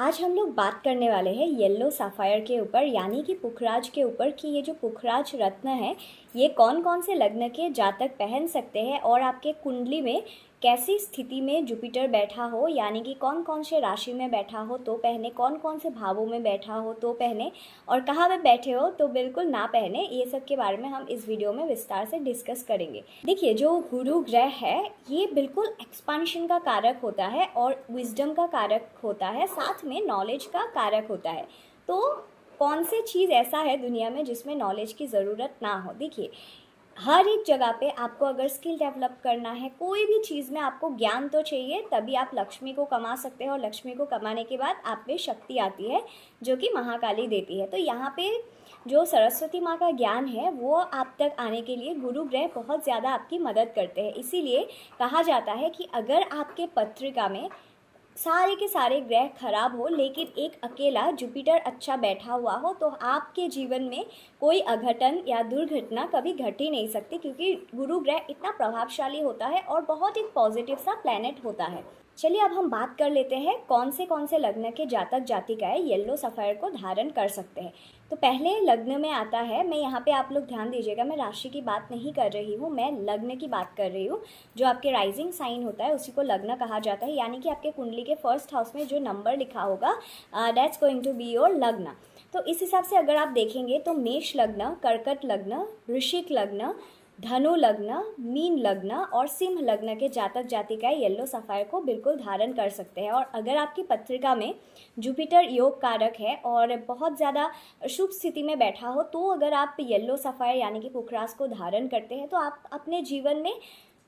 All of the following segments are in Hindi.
आज हम लोग बात करने वाले हैं येलो साफायर के ऊपर यानी कि पुखराज के ऊपर कि ये जो पुखराज रत्न है ये कौन कौन से लग्न के जातक पहन सकते हैं और आपके कुंडली में कैसी स्थिति में जुपिटर बैठा हो यानी कि कौन कौन से राशि में बैठा हो तो पहने, कौन कौन से भावों में बैठा हो तो पहने और कहाँ पे बैठे हो तो बिल्कुल ना पहने। ये सब के बारे में हम इस वीडियो में विस्तार से डिस्कस करेंगे। देखिए, जो गुरु ग्रह है ये बिल्कुल एक्सपांशन का कारक होता है और विजडम का कारक होता है, साथ में नॉलेज का कारक होता है। तो कौन सी चीज़ ऐसा है दुनिया में जिसमें नॉलेज की ज़रूरत ना हो। देखिए, हर एक जगह पे आपको अगर स्किल डेवलप करना है, कोई भी चीज़ में आपको ज्ञान तो चाहिए, तभी आप लक्ष्मी को कमा सकते हैं और लक्ष्मी को कमाने के बाद आप में शक्ति आती है जो कि महाकाली देती है। तो यहाँ पे जो सरस्वती माँ का ज्ञान है वो आप तक आने के लिए गुरु ग्रह बहुत ज़्यादा आपकी मदद करते हैं। इसीलिए कहा जाता है कि अगर आपके पत्रिका में सारे के सारे ग्रह खराब हो लेकिन एक अकेला जुपिटर अच्छा बैठा हुआ हो तो आपके जीवन में कोई अघटन या दुर्घटना कभी घट ही नहीं सकती, क्योंकि गुरु ग्रह इतना प्रभावशाली होता है और बहुत ही पॉजिटिव सा प्लैनेट होता है। चलिए अब हम बात कर लेते हैं कौन से लग्न के जातक जातिकाएं येलो सफ़ायर को धारण कर सकते हैं। तो पहले लग्न में आता है, मैं यहाँ पे आप लोग ध्यान दीजिएगा, मैं राशि की बात नहीं कर रही हूँ, मैं लग्न की बात कर रही हूँ। जो आपके राइजिंग साइन होता है उसी को लग्न कहा जाता है, यानी कि आपके कुंडली के फर्स्ट हाउस में जो नंबर लिखा होगा that's going to be your lagna. तो इस हिसाब से अगर आप देखेंगे तो मेष लग्न, कर्कट लग्न, वृश्चिक लग्न, धनु लग्न, मीन लग्न और सिंह लग्न के जातक जातिकाएं येलो सफ़ायर को बिल्कुल धारण कर सकते हैं। और अगर आपकी पत्रिका में जुपिटर योग कारक है और बहुत ज़्यादा शुभ स्थिति में बैठा हो तो अगर आप येलो सफ़ायर यानी कि पुखराज को धारण करते हैं तो आप अपने जीवन में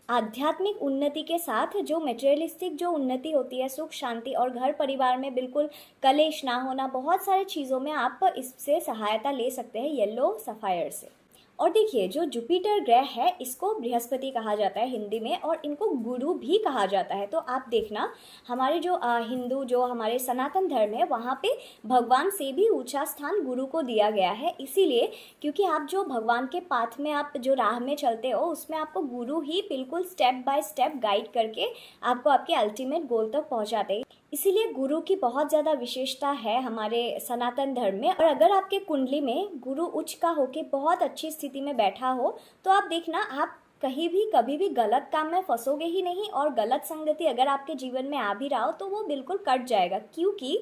आध्यात्मिक उन्नति के साथ जो मटेरियलिस्टिक जो उन्नति होती है, सुख शांति और घर परिवार में बिल्कुल कलेश ना होना, बहुत सारी चीज़ों में आप इससे सहायता ले सकते हैं येलो सफ़ायर से। और देखिए, जो जुपिटर ग्रह है इसको बृहस्पति कहा जाता है हिंदी में और इनको गुरु भी कहा जाता है। तो आप देखना, हमारे जो हिंदू जो हमारे सनातन धर्म है वहाँ पे भगवान से भी ऊंचा स्थान गुरु को दिया गया है, इसीलिए क्योंकि आप जो भगवान के पाथ में आप जो राह में चलते हो उसमें आपको गुरु ही बिल्कुल स्टेप बाय स्टेप गाइड करके आपको आपके अल्टीमेट गोल तक पहुँचाते हैं। इसीलिए गुरु की बहुत ज़्यादा विशेषता है हमारे सनातन धर्म में। और अगर आपके कुंडली में गुरु उच्च का होके बहुत अच्छी स्थिति में बैठा हो तो आप देखना, आप कहीं भी कभी भी गलत काम में फंसोगे ही नहीं और गलत संगति अगर आपके जीवन में आ भी रहा हो तो वो बिल्कुल कट जाएगा, क्योंकि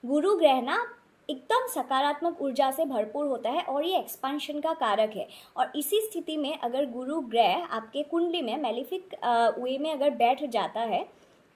गुरु ग्रह ना एकदम सकारात्मक ऊर्जा से भरपूर होता है और ये एक्सपांशन का कारक है। और इसी स्थिति में अगर गुरु ग्रह आपके कुंडली में मैलिफिक वे में अगर बैठ जाता है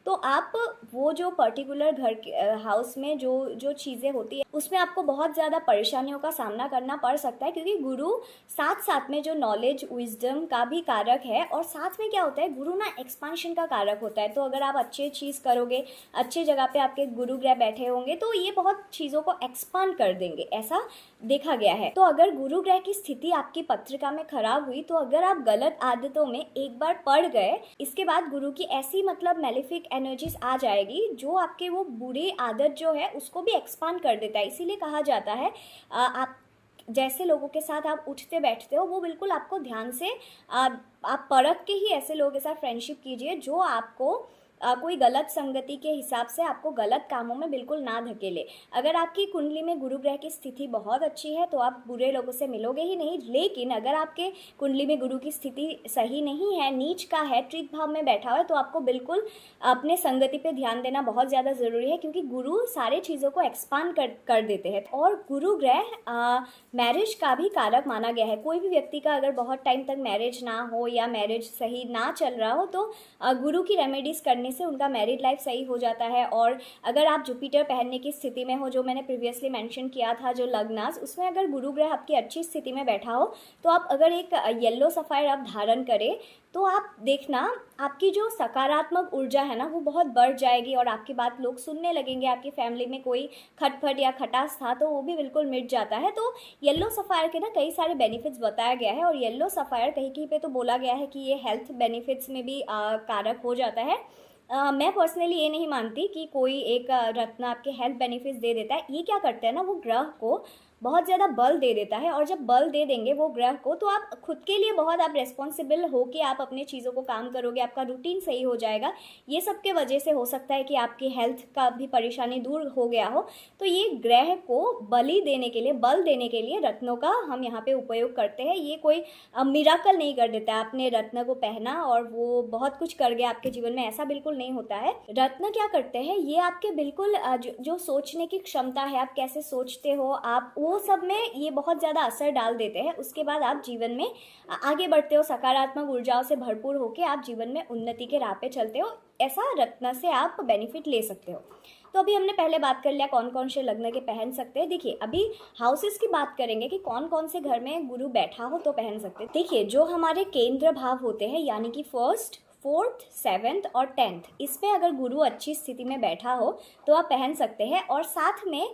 तो आप वो जो पर्टिकुलर घर के हाउस में जो जो चीज़ें होती है उसमें आपको बहुत ज़्यादा परेशानियों का सामना करना पड़ सकता है, क्योंकि गुरु साथ साथ में जो नॉलेज विजडम का भी कारक है और साथ में क्या होता है, गुरु ना एक्सपांशन का कारक होता है। तो अगर आप अच्छी चीज़ करोगे, अच्छी जगह पे आपके गुरु ग्रह बैठे होंगे तो ये बहुत चीज़ों को एक्सपांड कर देंगे, ऐसा देखा गया है। तो अगर गुरु ग्रह की स्थिति आपकी पत्रिका में खराब हुई तो अगर आप गलत आदतों में एक बार पड़ गए, इसके बाद गुरु की ऐसी मैलेफिक एनर्जीज आ जाएगी जो आपके वो बुरी आदत जो है उसको भी एक्सपांड कर देता है। इसीलिए कहा जाता है आप जैसे लोगों के साथ आप उठते बैठते हो वो बिल्कुल आपको ध्यान से आप परख के ही ऐसे लोगों के साथ फ्रेंडशिप कीजिए जो आपको कोई गलत संगति के हिसाब से आपको गलत कामों में बिल्कुल ना धकेले। अगर आपकी कुंडली में गुरु ग्रह की स्थिति बहुत अच्छी है तो आप बुरे लोगों से मिलोगे ही नहीं, लेकिन अगर आपके कुंडली में गुरु की स्थिति सही नहीं है, नीच का है, त्रिक भाव में बैठा हुआ है, तो आपको बिल्कुल अपने संगति पे ध्यान देना बहुत ज़्यादा ज़रूरी है, क्योंकि गुरु सारे चीज़ों को एक्सपांड कर देते हैं। और गुरु ग्रह मैरिज का भी कारक माना गया है। कोई भी व्यक्ति का अगर बहुत टाइम तक मैरिज ना हो या मैरिज सही ना चल रहा हो तो गुरु की रेमेडीज़ करने से उनका मैरिड लाइफ सही हो जाता है। और अगर आप जुपिटर पहनने की स्थिति में हो, जो मैंने प्रीवियसली मेंशन किया था जो लग्नास, उसमें अगर गुरु ग्रह आपकी अच्छी स्थिति में बैठा हो तो आप अगर एक येलो सफ़ायर आप धारण करें तो आप देखना आपकी जो सकारात्मक ऊर्जा है ना वो बहुत बढ़ जाएगी और आपकी बात लोग सुनने लगेंगे। आपकी फैमिली में कोई खटपट या खटास था तो वो भी बिल्कुल मिट जाता है। तो येलो सफ़ायर के ना कई सारे बेनिफिट्स बताया गया है और येलो सफ़ायर कहीं कहीं पे तो बोला गया है कि ये हेल्थ बेनिफिट्स में भी कारक हो जाता है। मैं पर्सनली ये नहीं मानती कि कोई एक रत्न आपके हेल्थ बेनिफिट्स दे देता है। ये क्या करता है ना, वो ग्रह को बहुत ज़्यादा बल दे देता है, और जब बल दे देंगे वो ग्रह को, तो आप खुद के लिए बहुत आप रेस्पॉन्सिबल हो के आप अपने चीज़ों को काम करोगे, आपका रूटीन सही हो जाएगा। ये सब के वजह से हो सकता है कि आपकी हेल्थ का भी परेशानी दूर हो गया हो। तो ये ग्रह को बलि देने के लिए, बल देने के लिए रत्नों का हम यहाँ पे उपयोग करते हैं। ये कोई मिराकल नहीं कर देता है। आपने रत्न को पहना और वो बहुत कुछ कर गया आपके जीवन में, ऐसा बिल्कुल नहीं होता है। रत्न क्या करते हैं, ये आपके बिल्कुल जो सोचने की क्षमता है, आप कैसे सोचते हो, आप वो सब में ये बहुत ज़्यादा असर डाल देते हैं। उसके बाद आप जीवन में आगे बढ़ते हो, सकारात्मक ऊर्जाओं से भरपूर होकर आप जीवन में उन्नति के राह पे चलते हो। ऐसा रत्न से आप बेनिफिट ले सकते हो। तो अभी हमने पहले बात कर लिया कौन कौन से लग्न के पहन सकते हैं। देखिए, अभी हाउसेस की बात करेंगे कि कौन कौन से घर में गुरु बैठा हो तो पहन सकते हैं। देखिए, जो हमारे केंद्र भाव होते हैं, यानी कि 1st, 4th, 7th और 10th, इसमें अगर गुरु अच्छी स्थिति में बैठा हो तो आप पहन सकते हैं। और साथ में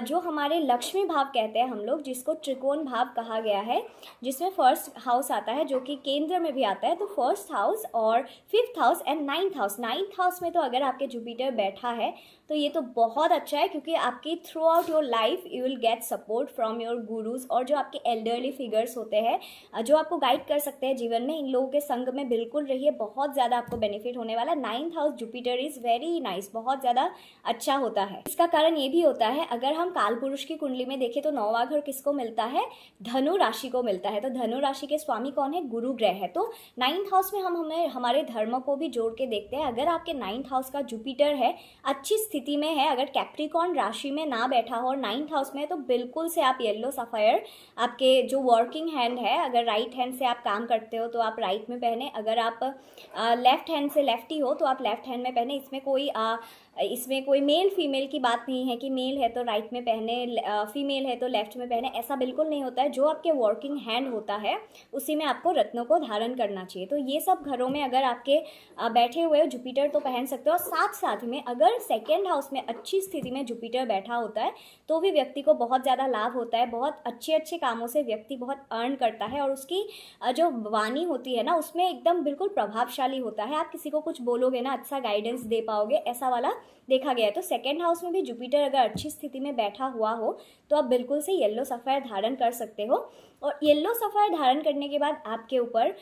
जो हमारे लक्ष्मी भाव कहते हैं हम लोग, जिसको त्रिकोण भाव कहा गया है, जिसमें 1st हाउस आता है जो कि केंद्र में भी आता है, तो 1st हाउस और 5th house and 9th house. 9th house में तो अगर आपके जुपिटर बैठा है तो ये तो बहुत अच्छा है, क्योंकि आपकी throughout your life you will get support from your gurus, और जो आपके एल्डरली फिगर्स होते हैं जो आपको गाइड कर सकते हैं जीवन में, इन लोगों के संग में बिल्कुल रहिए, बहुत ज़्यादा आपको बेनिफिट होने वाला। 9th house Jupiter is very nice, बहुत ज़्यादा अच्छा होता है। इसका कारण ये भी होता है, अगर हम काल पुरुष की कुंडली में देखें तो 9वां घर किसको मिलता है, धनु राशि को मिलता है। तो धनु राशि के स्वामी कौन है, गुरु ग्रह है। तो 9th हाउस में हम हमें हमारे धर्म को भी जोड़ के देखते हैं। अगर आपके 9th हाउस का जुपिटर है, अच्छी स्थिति में है, अगर कैप्रिकॉर्न राशि में ना बैठा हो और 9th हाउस में, तो बिल्कुल से आप येलो सफायर, आपके जो वर्किंग हैंड है, अगर राइट हैंड से आप काम करते हो तो आप राइट में पहने, अगर आप लेफ्ट हैंड से लेफ्टी हो तो आप लेफ्ट हैंड में पहने। इसमें कोई मेल फीमेल की बात नहीं है कि मेल है तो राइट में पहने, फीमेल है तो लेफ्ट में पहने, ऐसा बिल्कुल नहीं होता है। जो आपके वर्किंग हैंड होता है उसी में आपको रत्नों को धारण करना चाहिए। तो ये सब घरों में अगर आपके बैठे हुए हो जुपिटर तो पहन सकते हो। और साथ साथ में अगर 2nd हाउस में अच्छी स्थिति में जुपिटर बैठा होता है तो भी व्यक्ति को बहुत ज़्यादा लाभ होता है। बहुत अच्छे अच्छे कामों से व्यक्ति बहुत अर्न करता है, और उसकी जो वाणी होती है ना, उसमें एकदम बिल्कुल प्रभावशाली होता है। आप किसी को कुछ बोलोगे ना, अच्छा गाइडेंस दे पाओगे, ऐसा वाला देखा गया है। तो 2nd हाउस में भी जुपिटर अगर अच्छी स्थिति में बैठा हुआ हो तो आप बिल्कुल से येलो सफ़ायर धारण कर सकते हो। और येलो सफ़ायर धारण करने के बाद आपके ऊपर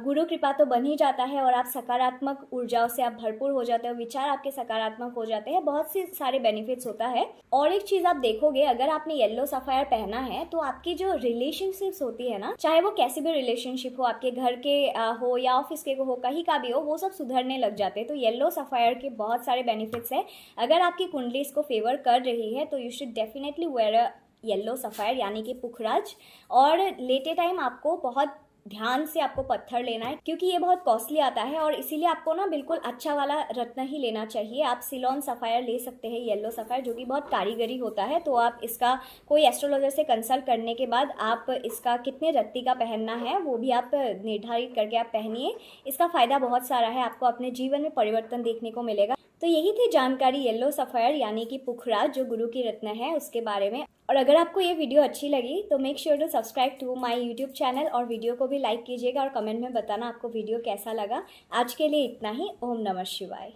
गुरु कृपा तो बन ही जाता है, और आप सकारात्मक ऊर्जाओं से आप भरपूर हो जाते हो, विचार आपके सकारात्मक हो जाते हैं, बहुत से सारे बेनिफिट्स होता है। और एक चीज़ आप देखोगे, अगर आपने येलो सफ़ायर पहना है तो आपकी जो रिलेशनशिप्स होती है ना, चाहे वो कैसी भी रिलेशनशिप हो, आपके घर के हो या ऑफिस के हो, कहीं का भी हो, वो सब सुधरने लग जाते हैं। तो येलो सफ़ायर के बहुत सारे बेनिफिट्स है। अगर आपकी कुंडली इसको फेवर कर रही है तो you should definitely wear a yellow sapphire, यानी कि पुखराज। और लेटे टाइम आपको बहुत ध्यान से आपको पत्थर लेना है, क्योंकि ये बहुत कॉस्टली आता है, और इसीलिए आपको ना बिल्कुल अच्छा वाला रत्न ही लेना चाहिए। आप सिलोन सफ़ायर ले सकते हैं, येलो सफ़ायर, जो कि बहुत कारीगरी होता है। तो आप इसका कोई एस्ट्रोलॉजर से कंसल्ट करने के बाद आप इसका कितने रत्ती का पहनना है वो भी आप निर्धारित करके आप पहनिए। इसका फ़ायदा बहुत सारा है, आपको अपने जीवन में परिवर्तन देखने को मिलेगा। तो यही थी जानकारी येलो सफ़ायर यानी कि पुखराज, जो गुरु की रत्न है, उसके बारे में। और अगर आपको ये वीडियो अच्छी लगी तो make sure to subscribe to my YouTube channel, और वीडियो को भी लाइक कीजिएगा और कमेंट में बताना आपको वीडियो कैसा लगा। आज के लिए इतना ही। ओम नमः शिवाय।